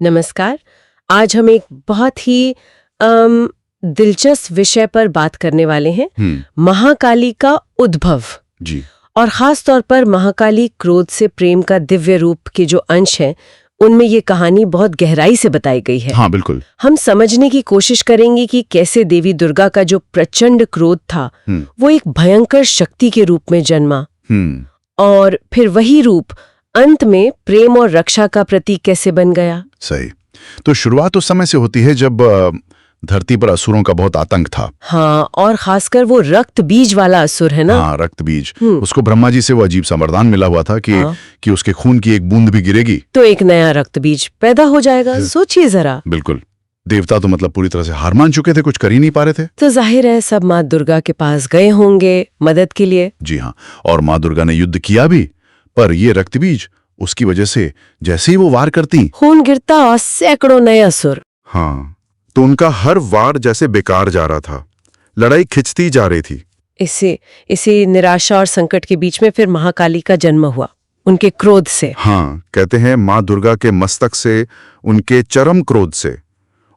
नमस्कार। आज हम एक बहुत ही दिलचस्प विषय पर बात करने वाले हैं, महाकाली का उद्भव। जी। और खास तौर पर महाकाली क्रोध से प्रेम का दिव्य रूप के जो अंश हैं, उनमें ये कहानी बहुत गहराई से बताई गई है। हाँ, बिल्कुल। हम समझने की कोशिश करेंगे कि कैसे देवी दुर्गा का जो प्रचंड क्रोध था वो एक भयंकर शक्ति के रूप में जन्मा, और फिर वही रूप अंत में प्रेम और रक्षा का प्रतीक कैसे बन गया। सही। तो शुरुआत उस समय से होती है जब धरती पर असुरों का बहुत आतंक था। हाँ, और खासकर वो रक्त बीज वाला असुर है ना। हाँ, रक्त बीज। उसको ब्रह्मा जी से वो अजीब सा वरदान मिला हुआ था कि उसके खून की एक बूंद भी गिरेगी तो एक नया रक्त बीज पैदा हो जाएगा। सोचिए जरा। बिल्कुल। देवता तो मतलब पूरी तरह से हार मान चुके थे, कुछ कर ही नहीं पा रहे थे। तो जाहिर है सब माँ दुर्गा के पास गए होंगे मदद के लिए। जी हाँ, और माँ दुर्गा ने युद्ध किया भी, पर ये रक्त बीज उसकी वजह से जैसे ही वो वार करती, खून गिरता और सैकड़ों नए असुर। हाँ, तो उनका हर वार जैसे बेकार जा रहा था, लड़ाई खिंचती जा रही थी। इसी निराशा और संकट के बीच में फिर महाकाली का जन्म हुआ, उनके क्रोध से। हाँ, कहते हैं माँ दुर्गा के मस्तक से, उनके चरम क्रोध से,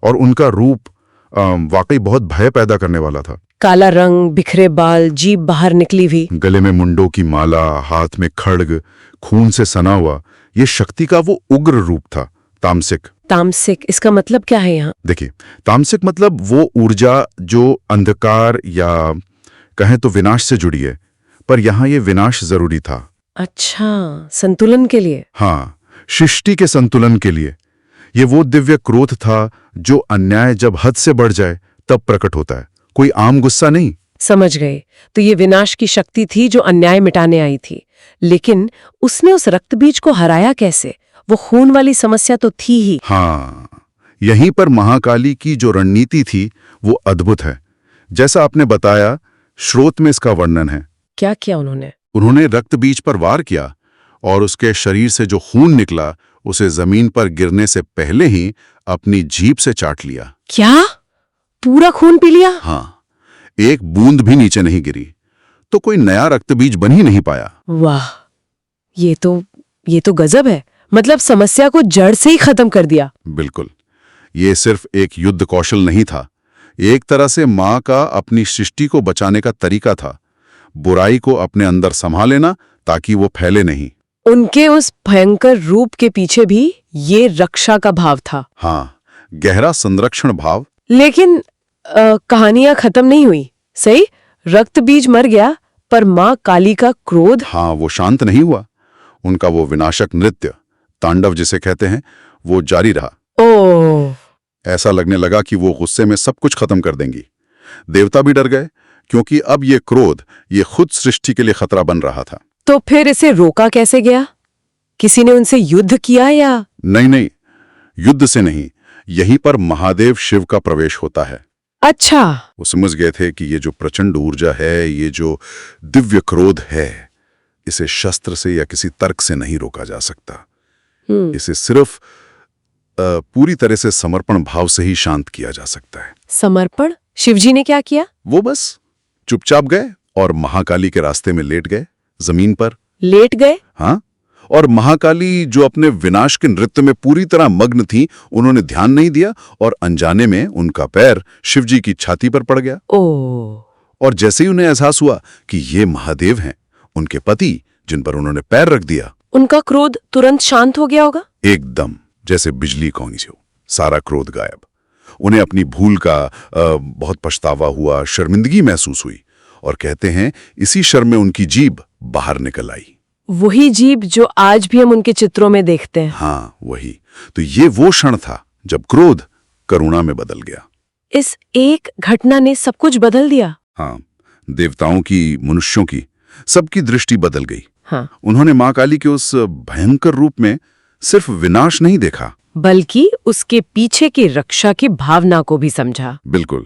और उनका रूप वाकई बहुत भय पैदा करने वाला था। काला रंग, बिखरे बाल, जीभ बाहर निकली हुई, गले में मुंडों की माला, हाथ में खड्ग, खून से सना हुआ, ये शक्ति का वो उग्र रूप था। तामसिक। तामसिक, इसका मतलब क्या है यहाँ? देखिए, तामसिक मतलब वो ऊर्जा जो अंधकार या कहें तो विनाश से जुड़ी है, पर यहाँ ये विनाश जरूरी था। अच्छा, संतुलन के लिए। हाँ, सृष्टि के संतुलन के लिए। ये वो दिव्य क्रोध था जो अन्याय जब हद से बढ़ जाए तब प्रकट होता है, कोई आम गुस्सा नहीं। समझ गए। तो ये विनाश की शक्ति थी जो अन्याय मिटाने आई थी, लेकिन उसने उस रक्तबीज को हराया कैसे? वो खून वाली समस्या तो थी ही। हाँ, यहीं पर महाकाली की जो रणनीति थी वो अद्भुत है। जैसा आपने बताया, श्रोत में इसका वर्णन है। क्या किया उन्होंने? उन्होंने रक्तबीज पर वार किया और उसके शरीर से जो खून निकला उसे जमीन पर गिरने से पहले ही अपनी जीभ से चाट लिया। क्या? पूरा खून पी लिया? हाँ, एक बूंद भी नीचे नहीं गिरी, तो कोई नया रक्तबीज बन ही नहीं पाया। वाह, ये तो गजब है। मतलब समस्या को जड़ से ही खत्म कर दिया। बिल्कुल। ये सिर्फ एक युद्ध कौशल नहीं था, एक तरह से माँ का अपनी सृष्टि को बचाने का तरीका था। बुराई को अपने अंदर संभाल लेना ताकि वो फैले नहीं। उनके उस भयंकर रूप के पीछे भी ये रक्षा का भाव था। हाँ, गहरा संरक्षण भाव। लेकिन कहानियां खत्म नहीं हुई। सही, रक्त बीज मर गया, पर माँ काली का क्रोध। हाँ, वो शांत नहीं हुआ। उनका वो विनाशक नृत्य, तांडव जिसे कहते हैं, वो जारी रहा। ओह, ऐसा लगने लगा कि वो गुस्से में सब कुछ खत्म कर देंगी। देवता भी डर गए, क्योंकि अब ये क्रोध ये खुद सृष्टि के लिए खतरा बन रहा था। तो फिर इसे रोका कैसे गया? किसी ने उनसे युद्ध किया या? नहीं, युद्ध से नहीं, यहीं पर महादेव शिव का प्रवेश होता है। अच्छा। वो समझ गए थे कि ये जो प्रचंड ऊर्जा है, ये जो दिव्य क्रोध है, इसे शस्त्र से या किसी तर्क से नहीं रोका जा सकता। इसे सिर्फ पूरी तरह से समर्पण भाव से ही शांत किया जा सकता है। समर्पण? शिवजी ने क्या किया? वो बस चुपचाप गए और महाकाली के रास्ते में लेट गए, जमीन पर लेट गए। हाँ, और महाकाली जो अपने विनाश के नृत्य में पूरी तरह मग्न थी, उन्होंने ध्यान नहीं दिया और अनजाने में उनका पैर शिवजी की छाती पर पड़ गया। ओह। और जैसे ही उन्हें एहसास हुआ कि ये महादेव हैं, उनके पति, जिन पर उन्होंने पैर रख दिया, उनका क्रोध तुरंत शांत हो गया होगा। एकदम जैसे बिजली कौनी से हो, सारा क्रोध गायब। उन्हें अपनी भूल का बहुत पछतावा हुआ, शर्मिंदगी महसूस हुई, और कहते हैं इसी शर्म में उनकी जीभ बाहर निकल आई। वही जीभ जो आज भी हम उनके चित्रों में देखते हैं। हाँ, वही। तो ये वो क्षण था जब क्रोध करुणा में बदल गया। इस एक घटना ने सब कुछ बदल दिया। हाँ, देवताओं की, मनुष्यों की, सबकी दृष्टि बदल गई। हाँ। उन्होंने माँ काली के उस भयंकर रूप में सिर्फ विनाश नहीं देखा, बल्कि उसके पीछे की रक्षा की भावना को भी समझा। बिल्कुल,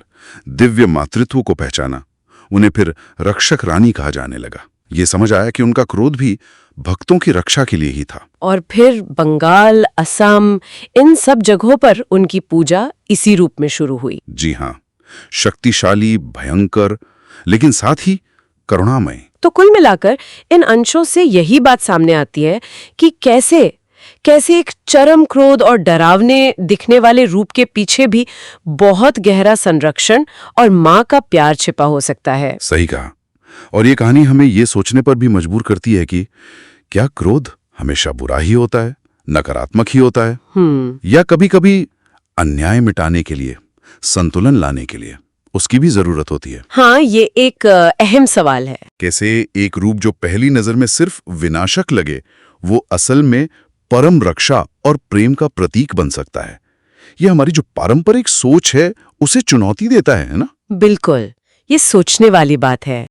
दिव्य मातृत्व को पहचाना। उन्हें फिर रक्षक रानी कहा जाने लगा। ये समझ आया कि उनका क्रोध भी भक्तों की रक्षा के लिए ही था। और फिर बंगाल, असम, इन सब जगहों पर उनकी पूजा इसी रूप में शुरू हुई। जी हाँ, शक्तिशाली, भयंकर, लेकिन साथ ही करुणामय। तो कुल मिलाकर इन अंशों से यही बात सामने आती है कि कैसे एक चरम क्रोध और डरावने दिखने वाले रूप के पीछे भी बहुत गहरा संरक्षण और माँ का प्यार छिपा हो सकता है। सही कहा। और ये कहानी हमें ये सोचने पर भी मजबूर करती है कि क्या क्रोध हमेशा बुरा ही होता है, नकारात्मक ही होता है, या कभी-कभी अन्याय मिटाने के लिए, संतुलन लाने के लिए उसकी भी जरूरत होती है। हाँ, ये एक अहम सवाल है। कैसे एक रूप जो पहली नजर में सिर्फ विनाशक लगे, वो असल में परम रक्षा और प्रेम का प्रतीक बन सकता है। ये हमारी जो पारंपरिक सोच है उसे चुनौती देता है ना? बिल्कुल, ये सोचने वाली बात है।